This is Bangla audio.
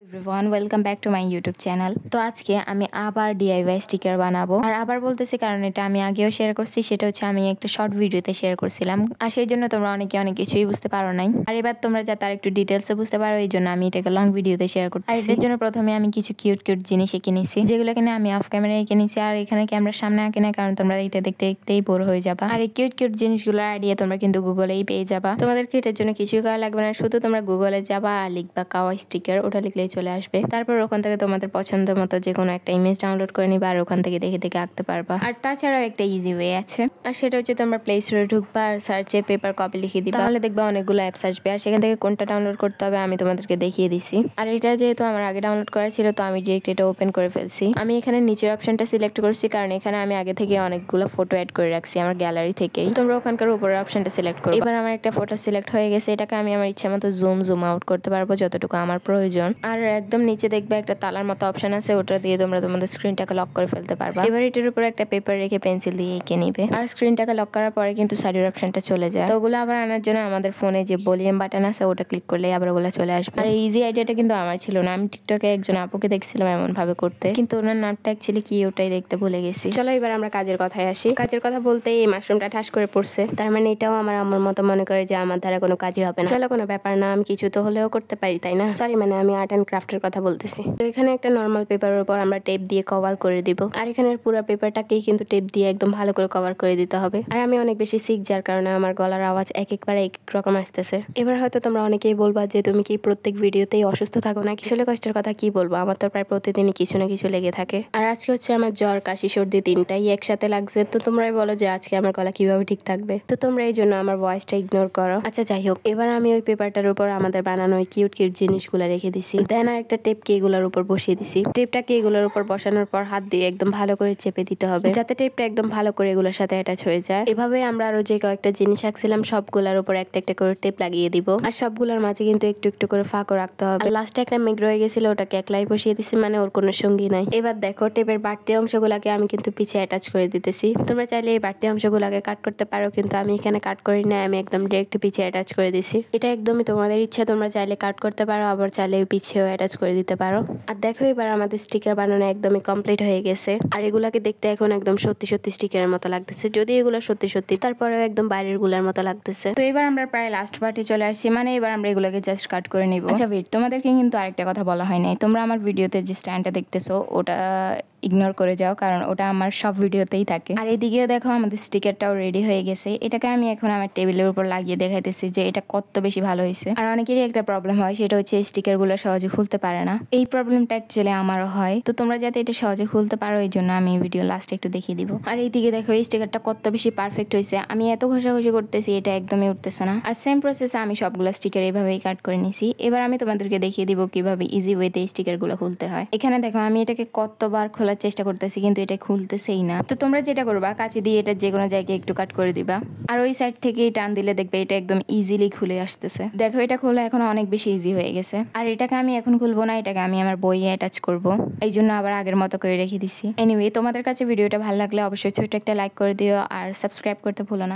Everyone welcome back to my YouTube channel. তো আজকে আমি আবার ডিআইওয়াই স্টিকার বানাবো। আর আবার বলতেছি কারণ এটা আমি আগেও শেয়ার করছি, সেটা হচ্ছে আমি একটা শর্ট ভিডিওতে শেয়ার করছিলাম, আর সেই জন্য তোমরা অনেক কিছুই বুঝতে পারো নাই। আর এবার তোমরা যাতে আর একটু ডিটেলসে বুঝতে পারো, এই জন্য আমি এটাকে লং ভিডিওতে শেয়ার করছি। আর এর জন্য প্রথমে আমি কিছু কিউট জিনিস এঁকে নিছি, যেগুলো কিনে আমি অফ ক্যামেরায় এঁকে নিছি। আর এখানে ক্যামেরার সামনে আঁকে না, কারণ তোমরা এটা দেখতে দেখতেই বোর হয়ে যাবা। আর এই কিউট জিনিসগুলোর আইডিয়া তোমরা কিন্তু গুগলেই পেয়ে যাবা। তোমাদেরকে এটার জন্য কিছুই করা লাগবে না, শুধু তোমরা গুগলে যাবা আর লিখবা কাওয়াই স্টিকার, ওটা লিখলেই চলে আসবে। তারপর ওখান থেকে তোমাদের পছন্দের মতো যে কোনো একটা ইমেজ ডাউনলোড করে নিবা, আর ওখান থেকে দেখে দেখে আঁকতে পারবা। আর তাছাড়াও একটা ইজি ওয়ে আছে, আর সেটা হচ্ছে তোমরা প্লে স্টোরে ঢুকবা আর সার্চে পেপার কপি লিখে দিবা, তাহলে দেখবা অনেকগুলো অ্যাপস আসবে। আর সেখান থেকে কোনটা ডাউনলোড করতে হবে আমি তোমাদেরকে দেখিয়ে দিছি। আর এটা যেহেতু আমার আগে ডাউনলোড করা ছিল, তো আমি ডিরেক্ট এটা ওপেন করে ফেলছি। আমি এখানে নিচের অপশনটা সিলেক্ট করছি, কারণ এখানে আমি আগে থেকে অনেকগুলো ফটো অ্যাড করে রাখছি আমার গ্যালারি থেকেই। তোমরা ওখানকার উপরের অপশনটা সিলেক্ট করো। এবার আমার একটা ফটো সিলেক্ট হয়ে গেছে, এটাকে আমি আমার ইচ্ছা মতো জুম আউট করতে পারবো যতটুকু আমার প্রয়োজন। আর একদম নিচে দেখবে একটা তালার মতো অপশন আছে, ওটা দিয়ে তোমরা তোমাদের স্ক্রিনটাকে লক করে ফেলতে পারবা। এবার এটার উপর একটা পেপার রেখে পেন্সিল দিয়ে এঁকে নিবে, আর স্ক্রিনটাকে লক করার পরে কিন্তু সাইডের অপশনটা চলে যায়। তো ওগুলো আবার আনার জন্য আমাদের ফোনে যে ভলিউম বাটন আছে ওটা ক্লিক করলে আবার ওগুলো চলে আসবে। আর এই ইজি আইডিয়াটা কিন্তু আমার ছিল না, আমি টিকটকে একজন আপুকে দেখছিলাম এমন ভাবে করতে, কিন্তু ওনার নাটটা অ্যাকচুয়ালি কি ওটাই দেখতে ভুলে গেছি। চলো এবার আমরা কাজের কথায় আসি। কাজের কথা বলতে এই মাশরুমটা ঠাস করে পড়ছে, তার মানে এটাও আমার আম্মুর মতো মনে করে যে আমার দ্বারা কোনো কাজই হবে না। চলো কোনো ব্যাপার না, আমি কিছু তো হলেও করতে পারি, তাই না? সরি, মানে আমি আর্ট অ্যান্ড ক্রাফটের কথা বলতেছি। তো এখানে একটা নর্মাল পেপারের উপর আমরা টেপ দিয়ে কভার করে দিব, আর এখানের পুরো পেপারটাকেই কিন্তু টেপ দিয়ে একদম ভালো করে কভার করে দিতে হবে। আর আমি অনেক বেশি শিখ, যার কারণে আমার গলার আওয়াজ একবার এক রকম আসতেছে। এবার হয়তো তোমরা অনেকেই বলবা যে তুমি কি প্রত্যেক ভিডিওতেই অসুস্থ থাকো না? আসলে কষ্টের কথা কি বলবো, আমার তো প্রায় প্রতিদিনই কিছু না কিছু লেগে থাকে। আর আজকে হচ্ছে আমার জ্বর, কাশি, সর্দি তিনটাই একসাথে লাগছে। তো তোমরাই বলো যে আজকে আমার গলা কিভাবে ঠিক থাকবে? তো তোমরা এই জন্য আমার ভয়েসটা ইগনোর করো। আচ্ছা যাই হোক, এবার আমি ওই পেপারটার উপর আমাদের বানানো ওই কিউট জিনিসগুলো রেখে দিছি, দেন আর একটা টেপকে এগুলোর উপর বসিয়ে দিছি। টেপটাকে এগুলোর উপর বসানোর পর হাত দিয়ে একদম ভালো করে চেপে দিতে হবে, যাতে টেপটা একদম ভালো করে এগুলোর সাথে অ্যাটাচ হয়ে যায়। এভাবে আমরা আরো যে কয়েকটা জিনিস আঁকছিলাম সবগুলোর উপর একটা একটা করে টেপ লাগিয়ে দিব, আর সবগুলোর মাঝে কিন্তু একটু একটু করে ফাঁকও রাখতে হবে। লাস্টে একটা মেঘ রয়ে গেছিল, ওটাকে একলাই বসিয়ে দিছি, মানে ওর কোনো সঙ্গী নাই। এবার দেখো টেপের বাড়তি অংশগুলোকে আমি কিন্তু পিছিয়ে অ্যাটাচ করে দিতেছি। তোমরা চাইলে এই বাড়তি অংশগুলোকে কাট করতে পারো, কিন্তু আমি এখানে কাট করি না, আমি একদম ডিরেক্ট পিছিয়ে অ্যাটাচ করে দিছি। এটা একদমই তোমাদের ইচ্ছা, তোমরা চাইলে কাট করতে পারো, আবার চাইলে পিছিয়েও অ্যাটাচ করে দিতে পারো। আর দেখো এবার আমাদের স্টিকার বানানো একদমই কমপ্লিট হয়ে গেছে, আর এগুলাকে দেখতে এখন একদম সত্যি স্টিকারের মতো লাগতেছে, যদি এগুলো সত্যি তারপরেও একদম বাইরের গুলার মতো লাগতেছে। তো এবার আমরা প্রায় লাস্ট পার্টে চলে আসছি, মানে এবার আমরা এগুলোকে জাস্ট কাট করে নিব। আচ্ছা ওয়েট, তোমাদেরকে কিন্তু আরেকটা কথা বলা হয় নাই। তোমরা আমার ভিডিওতে যে স্ট্যান্ডটা দেখতেছো ওটা ইগনোর করে যাও, কারণ ওটা আমার সব ভিডিওতেই থাকে। আর এদিকেও দেখো আমাদের স্টিকারটাও রেডি হয়ে গেছে, এটাকে আমি এখন আমার টেবিলের উপর লাগিয়ে দেখাইতেছি যে এটা কত বেশি ভালো হয়েছে। আর অনেকেরই একটা প্রবলেম হয়, সেটা হচ্ছে স্টিকারগুলো সহজে খুলতে পারে না। এই প্রবলেমটা অ্যাকচুয়ালি আমারও হয়, তো তোমরা যাতে এটা সহজে খুলতে পারো এই জন্য আমি ভিডিও লাস্টে একটু দেখিয়ে দিব। আর এইদিকে দেখো এই স্টিকারটা কত বেশি পারফেক্ট হয়েছে, আমি এত ঘষাঘষি করতেছি এটা একদমই উঠতেছে না। আর সেম প্রসেসে আমি সবগুলো স্টিকার এইভাবেই কাট করে নিছি। এবার আমি তোমাদেরকে দেখিয়ে দিব কিভাবে ইজি ওয়েতে স্টিকারগুলো খুলতে হয়। এখানে দেখো আমি এটাকে কতবার খোলার চেষ্টা করতেছি, কিন্তু এটা খুলতেছেই না। তো তোমরা যেটা করবা, কাঁচি দিয়ে এটা যে কোনো জায়গায় একটু কাট করে দিবা, আর ওই সাইড থেকে টান দিলে দেখবে এটা একদম ইজিলি খুলে আসতেছে। দেখো এটা খোলা এখন অনেক বেশি ইজি হয়ে গেছে। আর এটাকে আমি এখন খুলবো না, এটাকে আমি আমার বইয়ে অ্যাটাচ করব, এই জন্য আবার আগের মতো করে রেখে দিছি। এনিওয়ে, তোমাদের কাছে ভিডিওটা ভালো লাগলে অবশ্যই ছোট একটা লাইক করে দিও, আর সাবস্ক্রাইব করতে ভুলো না।